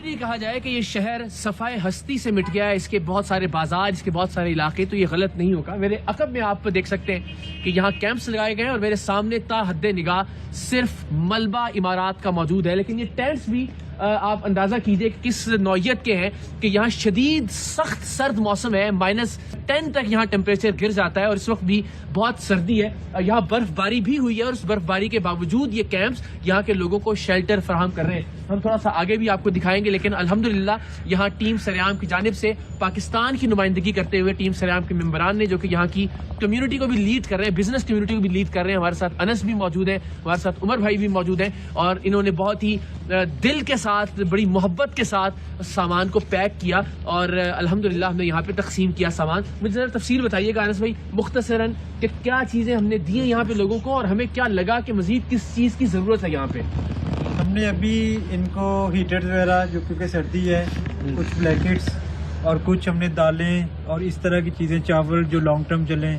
یہ کہا جائے کہ یہ شہر صفائے ہستی سے مٹ گیا ہے، اس کے بہت سارے بازار، اس کے بہت سارے علاقے، تو یہ غلط نہیں ہوگا۔ میرے عقب میں آپ دیکھ سکتے ہیں کہ یہاں کیمپس لگائے گئے ہیں اور میرے سامنے تا حد نگاہ صرف ملبہ عمارات کا موجود ہے، لیکن یہ ٹینٹس بھی آپ اندازہ کیجئے کہ کس نوعیت کے ہیں کہ یہاں شدید سخت سرد موسم ہے، -10 تک یہاں ٹیمپریچر گر جاتا ہے اور اس وقت بھی بہت سردی ہے۔ یہاں برف باری بھی ہوئی ہے اور اس برف باری کے باوجود یہ کیمپس یہاں کے لوگوں کو شیلٹر فراہم کر رہے ہیں۔ ہم تھوڑا سا آگے بھی آپ کو دکھائیں گے، لیکن الحمدللہ یہاں ٹیم سریام کی جانب سے پاکستان کی نمائندگی کرتے ہوئے ٹیم سریام کے ممبران نے جو کہ یہاں کی کمیونٹی کو بھی لیڈ کر رہے ہیں، بزنس کمیونٹی کو بھی لیڈ کر رہے ہیں، ہمارے ساتھ انس بھی موجود ہیں، ہمارے ساتھ عمر بھائی بھی موجود ہیں، اور انہوں نے بہت ہی دل کے ساتھ، بڑی محبت کے ساتھ سامان کو پیک کیا اور الحمدللہ ہم نے یہاں پہ تقسیم کیا سامان۔ مجھے ذرا تفصیل بتائیے گا انس بھائی مختصراً کہ کیا چیزیں ہم نے دی ہیں یہاں پہ لوگوں کو اور ہمیں کیا لگا کہ مزید کس چیز کی ضرورت ہے یہاں پہ؟ ہم نے ابھی ان کو ہیٹر وغیرہ، جو کیونکہ سردی ہے، کچھ بلیکٹس اور کچھ ہم نے دالیں اور اس طرح کی چیزیں، چاول جو لانگ ٹرم چلیں،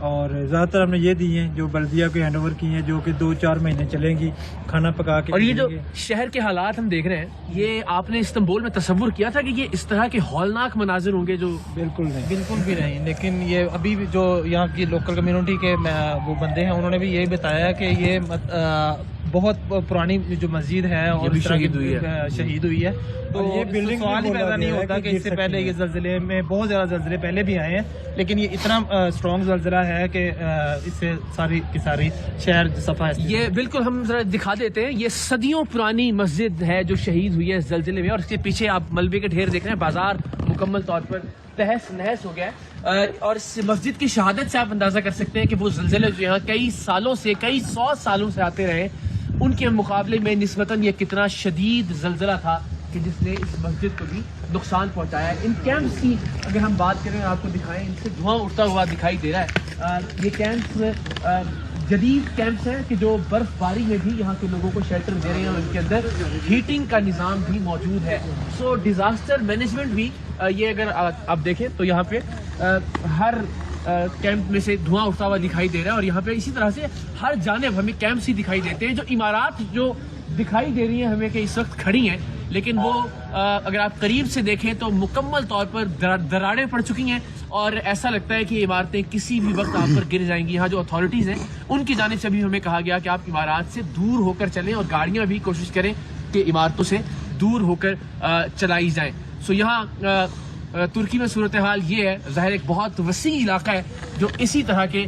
اور زیادہ تر ہم نے یہ دی ہیں جو بلدیہ کو ہینڈ اوور کی ہیں، جو کہ 2-4 مہینے چلیں گی، کھانا پکا کے۔ اور یہ جو شہر کے حالات ہم دیکھ رہے ہیں، یہ آپ نے استنبول میں تصور کیا تھا کہ یہ اس طرح کے ہولناک مناظر ہوں گے؟ جو بالکل بھی نہیں، لیکن یہ ابھی بھی جو یہاں کی لوکل کمیونٹی کے وہ بندے ہیں، انہوں نے بھی یہی بتایا کہ یہ بہت پرانی جو مسجد ہے اور شہید ہوئی ہے، تو یہ بلڈنگ سوال ہی پیدا نہیں ہوتا کہ اس سے پہلے یہ زلزلے میں بہت زیادہ زلزلے پہلے بھی آئے ہیں، لیکن یہ اتنا اسٹرانگ زلزلہ ہے کہ اس سے ساری کی ساری شہر صفا ہے۔ یہ بالکل ہم ذرا دکھا دیتے ہیں، یہ صدیوں پرانی مسجد ہے جو شہید ہوئی ہے زلزلے میں، اور اس کے پیچھے آپ ملبے کے ڈھیر دیکھ رہے ہیں، بازار مکمل طور پر تہس نہس ہو گیا ہے، اور اس مسجد کی شہادت سے آپ اندازہ کر سکتے ہیں کہ وہ زلزلے جو یہاں کئی سالوں سے، کئی 100 سالوں سے آتے رہے، ان کے مقابلے میں نسبتاً یہ کتنا شدید زلزلہ تھا کہ جس نے اس مسجد کو بھی نقصان پہنچایا ہے۔ ان کیمپس کی اگر ہم بات کریں، آپ کو دکھائیں، ان سے دھواں اٹھتا ہوا دکھائی دے رہا ہے۔ یہ کیمپس جدید کیمپس ہیں کہ جو برف باری میں بھی یہاں کے لوگوں کو شیلٹر دے رہے ہیں، اور ان کے اندر ہیٹنگ کا نظام بھی موجود ہے۔ سو ڈیزاسٹر مینجمنٹ بھی یہ اگر آپ دیکھیں تو یہاں پہ ہر کیمپ میں سے دھواں اٹھتا ہوا دکھائی دے رہا ہے، اور یہاں پہ اسی طرح سے ہر جانب ہمیں کیمپس ہی دکھائی دیتے ہیں۔ جو عمارات جو دکھائی دے رہی ہیں ہمیں کہ اس وقت کھڑی ہیں، لیکن وہ اگر آپ قریب سے دیکھیں تو مکمل طور پر دراڑیں پڑ چکی ہیں، اور ایسا لگتا ہے کہ یہ عمارتیں کسی بھی وقت آپ پر گر جائیں گی۔ یہاں جو اتھارٹیز ہیں ان کی جانب سے بھی ہمیں کہا گیا کہ آپ عمارات سے دور ہو کر چلیں، اور گاڑیاں بھی کوشش کریں کہ عمارتوں سے دور ہو کر چلائی جائیں۔ سو یہاں ترکی میں صورتحال یہ ہے، ظاہر ایک بہت وسیع علاقہ ہے جو اسی طرح کے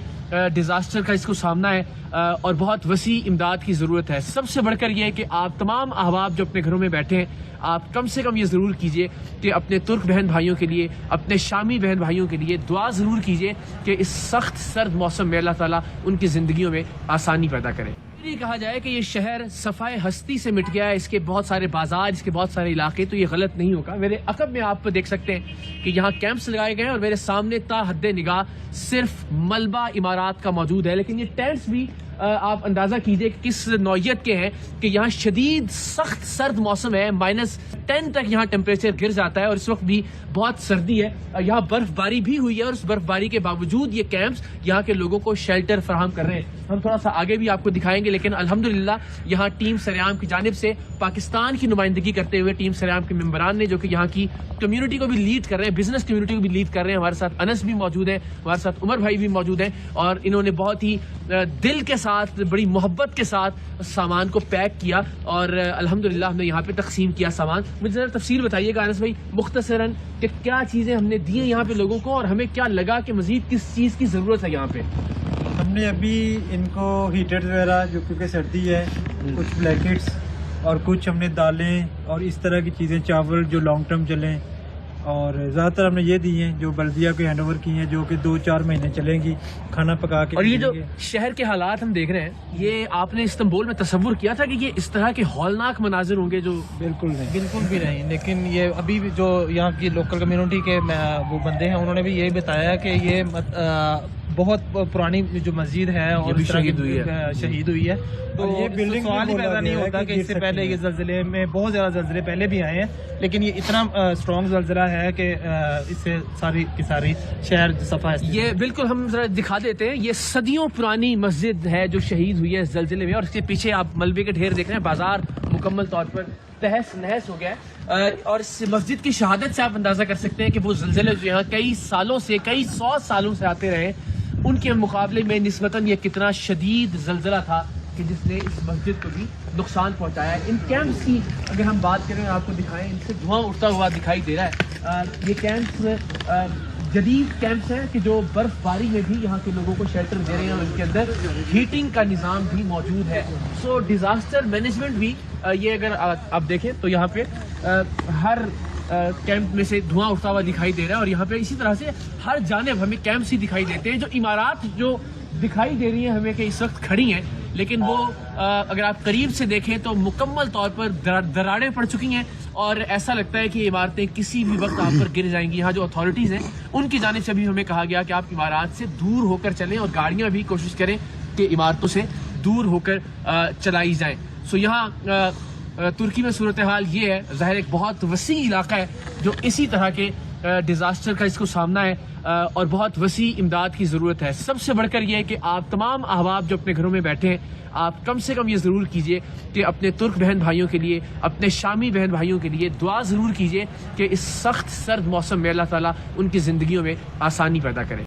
ڈیزاسٹر کا اس کو سامنا ہے، اور بہت وسیع امداد کی ضرورت ہے۔ سب سے بڑھ کر یہ ہے کہ آپ تمام احباب جو اپنے گھروں میں بیٹھے ہیں، آپ کم سے کم یہ ضرور کیجئے کہ اپنے ترک بہن بھائیوں کے لیے، اپنے شامی بہن بھائیوں کے لیے دعا ضرور کیجئے کہ اس سخت سرد موسم میں اللہ تعالیٰ ان کی زندگیوں میں آسانی پیدا کرے۔ یہ کہا جائے کہ یہ شہر صفائے ہستی سے مٹ گیا ہے، اس کے بہت سارے بازار، اس کے بہت سارے علاقے، تو یہ غلط نہیں ہوگا۔ میرے عقب میں آپ دیکھ سکتے ہیں کہ یہاں کیمپس لگائے گئے ہیں اور میرے سامنے تا حد نگاہ صرف ملبہ عمارات کا موجود ہے، لیکن یہ ٹینٹس بھی آپ اندازہ کیجئے کہ کس نوعیت کے ہیں کہ یہاں شدید سخت سرد موسم ہے، -10 تک یہاں ٹیمپریچر گر جاتا ہے اور اس وقت بھی بہت سردی ہے۔ یہاں برف باری بھی ہوئی ہے اور اس برف باری کے باوجود یہ کیمپس یہاں کے لوگوں کو شیلٹر فراہم کر رہے ہیں۔ ہم تھوڑا سا آگے بھی آپ کو دکھائیں گے، لیکن الحمدللہ یہاں ٹیم سریام کی جانب سے پاکستان کی نمائندگی کرتے ہوئے ٹیم سریام کے ممبران نے جو کہ یہاں کی کمیونٹی کو بھی لیڈ کر رہے ہیں، بزنس کمیونٹی کو بھی لیڈ کر رہے ہیں، ہمارے ساتھ انس بھی موجود ہیں، ہمارے ساتھ عمر بھائی بھی موجود ہیں، اور انہوں نے بہت ہی دل کے ساتھ، بڑی محبت کے ساتھ سامان کو پیک کیا، اور الحمدللہ ہم نے یہاں پہ تقسیم کیا سامان۔ مجھے ذرا تفصیل بتائیے گا انس بھائی مختصراً کہ کیا چیزیں ہم نے دی ہیں یہاں پہ لوگوں کو اور ہمیں کیا لگا کہ مزید کس چیز کی ضرورت ہے یہاں پہ؟ ہم نے ابھی ان کو ہیٹر وغیرہ، جو کیونکہ سردی ہے، کچھ بلیکٹس اور کچھ ہم نے دالیں اور اس طرح کی چیزیں، چاول جو لانگ ٹرم چلیں، اور زیادہ تر ہم نے یہ دی ہیں جو بلدیہ کو ہینڈ اوور کی ہیں، جو کہ 2-4 مہینے چلیں گی، کھانا پکا کے۔ اور یہ جو شہر کے حالات ہم دیکھ رہے ہیں، یہ آپ نے استنبول میں تصور کیا تھا کہ یہ اس طرح کے ہولناک مناظر ہوں گے؟ جو بالکل بھی نہیں، لیکن یہ ابھی بھی جو یہاں کی لوکل کمیونٹی کے وہ بندے ہیں، انہوں نے بھی یہی بتایا کہ یہ بہت پرانی جو مسجد ہے اور شہید ہوئی ہے، تو یہ بلڈنگ سوال ہی پیدا نہیں ہوتا کہ اس سے پہلے یہ زلزلے میں بہت زیادہ زلزلے پہلے بھی آئے ہیں، لیکن یہ اتنا اسٹرانگ زلزلہ ہے کہ اس سے ساری کی ساری شہر صفا ہے۔ یہ بالکل ہم ذرا دکھا دیتے ہیں، یہ صدیوں پرانی مسجد ہے جو شہید ہوئی ہے زلزلے میں، اور اس کے پیچھے آپ ملبے کے ڈھیر دیکھ رہے ہیں، بازار مکمل طور پر تہس نہس ہو گیا ہے اور اس مسجد کی شہادت سے آپ اندازہ کر سکتے ہیں کہ وہ زلزلے جو یہاں کئی سالوں سے کئی 100 سالوں سے آتے رہے ان کے مقابلے میں نسبتاً یہ کتنا شدید زلزلہ تھا کہ جس نے اس مسجد کو بھی نقصان پہنچایا ہے. ان کیمپس کی اگر ہم بات کریں آپ کو دکھائیں ان سے دھواں اٹھتا ہوا دکھائی دے رہا ہے. یہ کیمپس جدید کیمپس ہیں کہ جو برف باری میں بھی یہاں کے لوگوں کو شیلٹر دے رہے ہیں اور ان کے اندر ہیٹنگ کا نظام بھی موجود ہے. سو ڈیزاسٹر مینجمنٹ بھی یہ اگر آپ دیکھیں تو یہاں پہ ہر کیمپ میں سے دھواں اٹھتا ہوا دکھائی دے رہا ہے اور یہاں پہ اسی طرح سے ہر جانب ہمیں کیمپس ہی دکھائی دیتے ہیں. جو عمارات جو دکھائی دے رہی ہیں ہمیں کہ اس وقت کھڑی ہیں لیکن وہ اگر آپ قریب سے دیکھیں تو مکمل طور پر دراڑیں پڑ چکی ہیں اور ایسا لگتا ہے کہ یہ عمارتیں کسی بھی وقت آپ پر گر جائیں گی. یہاں جو اتھارٹیز ہیں ان کی جانب سے بھی ہمیں کہا گیا کہ آپ عمارات سے دور ہو کر چلیں اور گاڑیاں بھی کوشش کریں کہ عمارتوں سے دور ہو کر چلائی جائیں. سو یہاں ترکی میں صورتحال یہ ہے. ظاہر ایک بہت وسیع علاقہ ہے جو اسی طرح کے ڈیزاسٹر کا اس کو سامنا ہے اور بہت وسیع امداد کی ضرورت ہے. سب سے بڑھ کر یہ ہے کہ آپ تمام احباب جو اپنے گھروں میں بیٹھے ہیں آپ کم سے کم یہ ضرور کیجئے کہ اپنے ترک بہن بھائیوں کے لیے اپنے شامی بہن بھائیوں کے لیے دعا ضرور کیجئے کہ اس سخت سرد موسم میں اللہ تعالیٰ ان کی زندگیوں میں آسانی پیدا کرے.